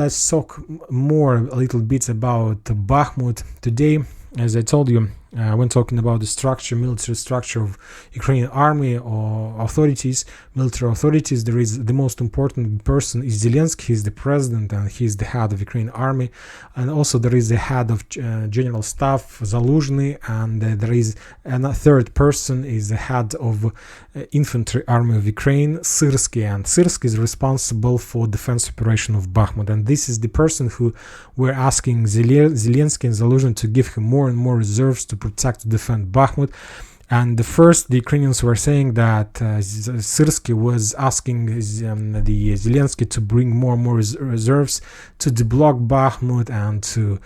Let's talk more a little bit about Bakhmut today. As I told you, when talking about the structure, military structure of Ukrainian army or authorities, military authorities, there is the most important person is Zelensky. He's the president and he's the head of Ukrainian army, and also there is the head of general staff Zaluzhny, and there is a third person is the head of infantry army of Ukraine, Syrsky, and Syrsky is responsible for defense operation of Bakhmut, and this is the person who we're asking Zelensky and Zaluzhny to give him more and more reserves to protect, to defend Bakhmut. And the Ukrainians were saying that Syrsky was asking the Zelensky to bring more and more reserves to deblock Bakhmut and to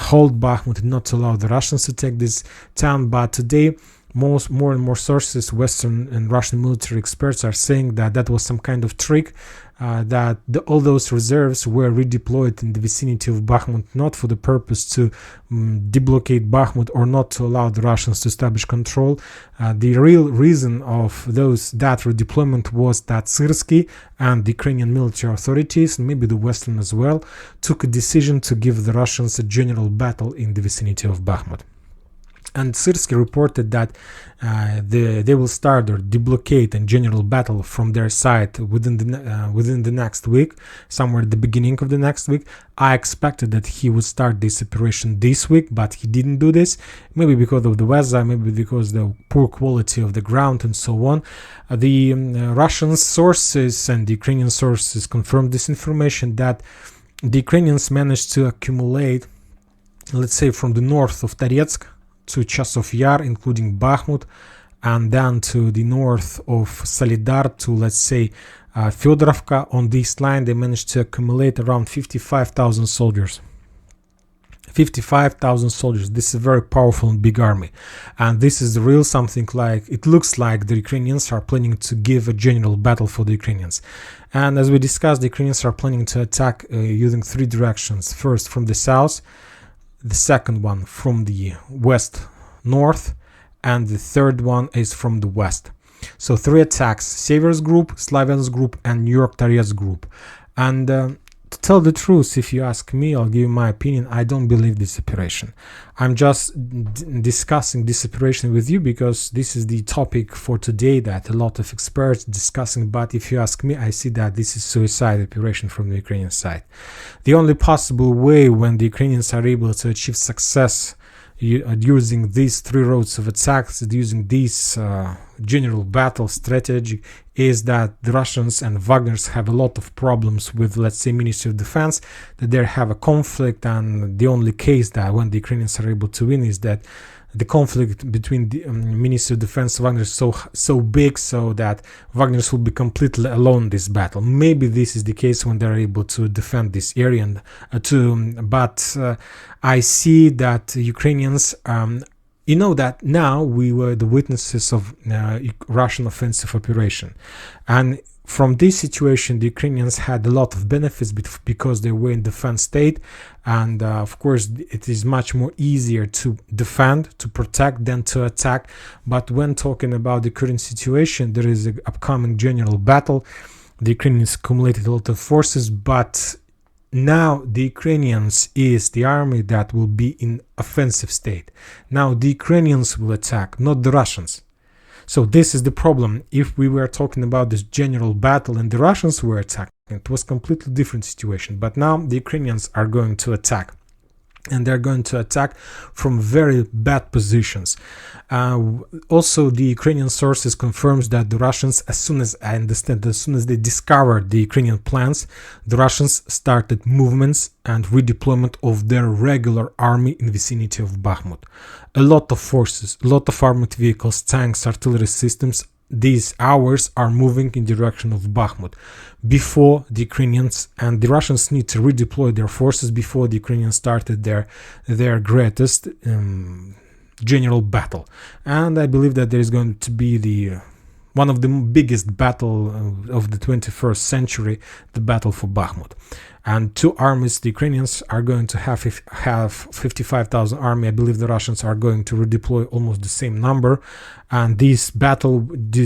hold Bakhmut, not to allow the Russians to take this town. But today, more and more sources, Western and Russian military experts, are saying that that was some kind of trick, that all those reserves were redeployed in the vicinity of Bakhmut, not for the purpose to deblocate Bakhmut or not to allow the Russians to establish control. The real reason of that redeployment was that Syrsky and the Ukrainian military authorities, maybe the Western as well, took a decision to give the Russians a general battle in the vicinity of Bakhmut. And Syrsky reported that they will start or deblocate a general battle from their side within the next week, somewhere at the beginning of the next week. I expected that he would start this operation this week, but he didn't do this, maybe because of the weather, maybe because of the poor quality of the ground and so on. The Russian sources and the Ukrainian sources confirmed this information, that the Ukrainians managed to accumulate, let's say, from the north of Toretsk to Chasov Yar, including Bakhmut, and then to the north of Solidar to, let's say, Fedorovka. On this line, they managed to accumulate around 55,000 soldiers. 55,000 soldiers. This is a very powerful and big army. And this is real something like, it looks like the Ukrainians are planning to give a general battle for the Ukrainians. And as we discussed, the Ukrainians are planning to attack using three directions. First, from the south, the second one from the west north, and the third one is from the west. So three attacks: Sever's group, Slavian's group, and New York Toretsk group. And to tell the truth, if you ask me, I'll give you my opinion. I don't believe this operation. I'm just discussing this operation with you because this is the topic for today that a lot of experts discussing. But if you ask me, I see that this is suicide operation from the Ukrainian side. The only possible way when the Ukrainians are able to achieve success using these three roads of attacks, using this general battle strategy, is that the Russians and Wagners have a lot of problems with, let's say, Ministry of Defense, that they have a conflict, and the only case that when the Ukrainians are able to win is that the conflict between the Ministry of Defense and Wagner is so big, so that Wagners will be completely alone in this battle. Maybe this is the case when they're able to defend this area, but I see that Ukrainians, you know that now we were the witnesses of Russian offensive operation, and from this situation the Ukrainians had a lot of benefits because they were in defense state, and of course it is much more easier to defend, to protect, than to attack. But when talking about the current situation, there is an upcoming general battle. The Ukrainians accumulated a lot of forces, but now the Ukrainians is the army that will be in offensive state. Now the Ukrainians will attack, not the Russians. So this is the problem. If we were talking about this general battle and the Russians were attacking, it was a completely different situation. But now the Ukrainians are going to attack. And they're going to attack from very bad positions. Also, the Ukrainian sources confirms that the Russians, as soon as I understand, as soon as they discovered the Ukrainian plans, the Russians started movements and redeployment of their regular army in the vicinity of Bakhmut. A lot of forces, a lot of armored vehicles, tanks, artillery systems, these hours are moving in direction of Bakhmut before the Ukrainians, and the Russians need to redeploy their forces before the Ukrainians started their greatest general battle. And I believe that there is going to be the one of the biggest battle of the 21st century, the battle for Bakhmut. And two armies, the Ukrainians are going to have 55,000 army. I believe the Russians are going to redeploy almost the same number. And this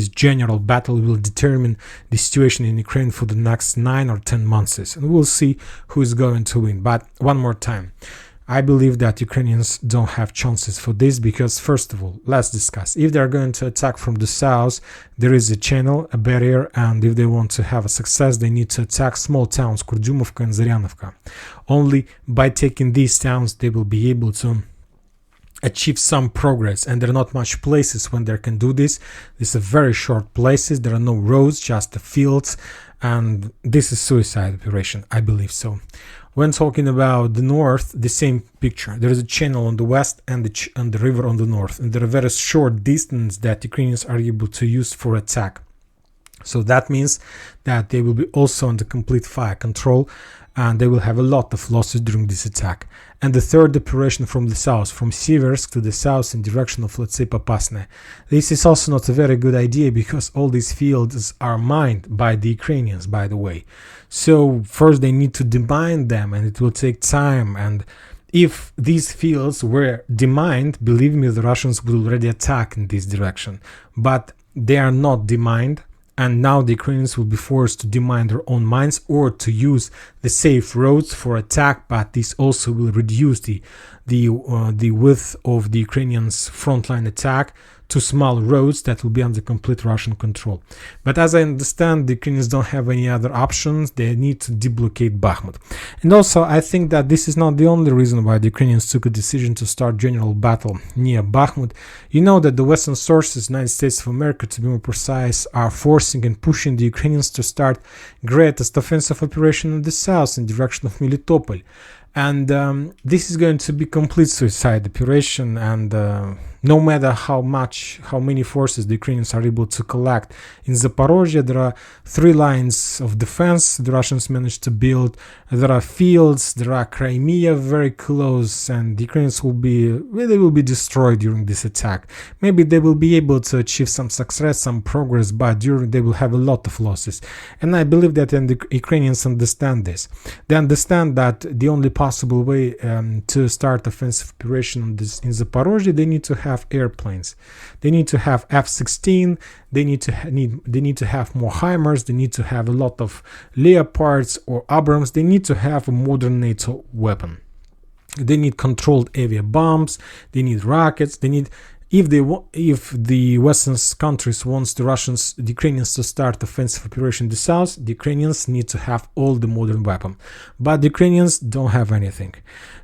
general battle will determine the situation in Ukraine for the next 9 or 10 months. And we'll see who is going to win. But one more time, I believe that Ukrainians don't have chances for this because, first of all, let's discuss. If they're going to attack from the south, there is a channel, a barrier, and if they want to have a success, they need to attack small towns, Kurdyumovka and Zaryanovka. Only by taking these towns, they will be able to achieve some progress, and there are not much places when they can do this. These are very short places. There are no roads, just the fields, and this is suicide operation. I believe so. When talking about the north, the same picture. There is a channel on the west and the river on the north, and there are very short distance that Ukrainians are able to use for attack. So that means that they will be also under complete fire control, and they will have a lot of losses during this attack. And the third operation from the south, from Siversk to the south in direction of, let's say, Popasne. This is also not a very good idea because all these fields are mined by the Ukrainians, by the way. So first they need to demine them, and it will take time. And if these fields were demined, believe me, the Russians will already attack in this direction. But they are not demined. And now the Ukrainians will be forced to demine their own mines or to use the safe roads for attack, but this also will reduce the width of the Ukrainians' frontline attack to small roads that will be under complete Russian control. But as I understand, the Ukrainians don't have any other options. They need to deblockade Bakhmut. And also, I think that this is not the only reason why the Ukrainians took a decision to start general battle near Bakhmut. You know that the Western sources, United States of America to be more precise, are forcing and pushing the Ukrainians to start greatest offensive operation in the south in direction of Melitopol. And this is going to be complete suicide operation, and no matter how many forces the Ukrainians are able to collect in Zaporizhzhia, there are 3 lines of defense the Russians managed to build. There are fields, there are Crimea very close, and the Ukrainians will be destroyed during this attack. Maybe they will be able to achieve some success, some progress, but they will have a lot of losses. And I believe that the Ukrainians understand this. They understand that the only possible way to start offensive operation in Zaporizhzhia, they need to have airplanes. They need to have F-16. They need to have more HIMARS. They need to have a lot of Leopards or Abrams. They need to have a modern NATO weapon. They need controlled avia bombs. They need rockets. They need. If the Western countries wants the Ukrainians to start offensive operation in the south, the Ukrainians need to have all the modern weapon. But the Ukrainians don't have anything.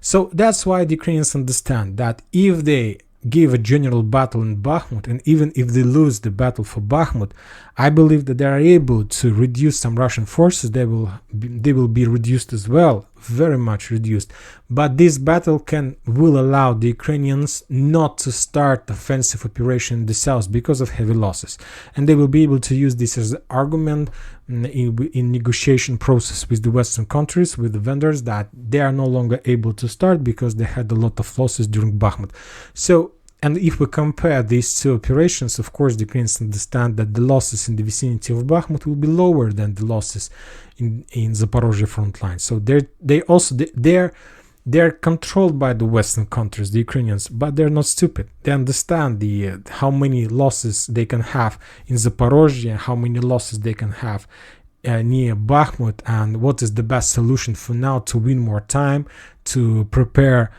So that's why the Ukrainians understand that if they give a general battle in Bakhmut, and even if they lose the battle for Bakhmut, I believe that they are able to reduce some Russian forces. They will be reduced as well, very much reduced. But this battle will allow the Ukrainians not to start offensive operation in the south because of heavy losses, and they will be able to use this as an argument in negotiation process with the Western countries, with the vendors, that they are no longer able to start because they had a lot of losses during Bakhmut. So, and if we compare these two operations, of course, the Ukrainians understand that the losses in the vicinity of Bakhmut will be lower than the losses in Zaporizhzhia front line. So they're controlled by the Western countries, the Ukrainians, but they're not stupid. They understand how many losses they can have in Zaporizhzhia, how many losses they can have near Bakhmut, and what is the best solution for now to win more time, to prepare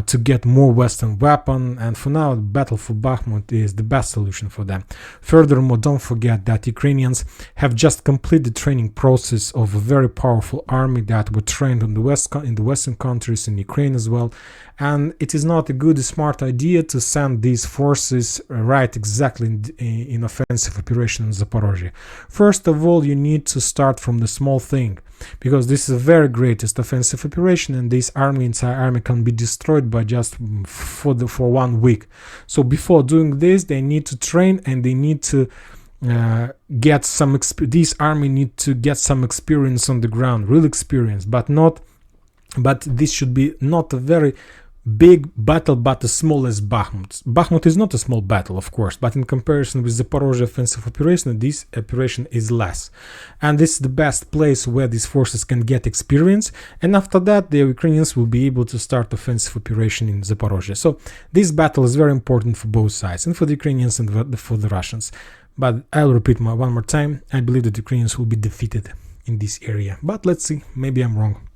to get more Western weapon, and for now the battle for Bakhmut is the best solution for them. Furthermore, don't forget that Ukrainians have just completed the training process of a very powerful army that were trained in the Western countries, in Ukraine as well, and it is not a good, smart idea to send these forces right exactly in offensive operation in Zaporizhzhia. First of all, you need to start from the small thing, because this is the very greatest offensive operation, and this entire army can be destroyed by just for 1 week. So before doing this, they need to train, and they need to get some. This army need to get some experience on the ground, real experience, but this should be not a very big battle, but the smallest Bakhmut. Bakhmut is not a small battle, of course, but in comparison with the Zaporizhzhia offensive operation, this operation is less. And this is the best place where these forces can get experience, and after that the Ukrainians will be able to start offensive operation in Zaporizhzhia. So this battle is very important for both sides, and for the Ukrainians and for the Russians. But I'll repeat one more time, I believe that the Ukrainians will be defeated in this area. But let's see, maybe I'm wrong.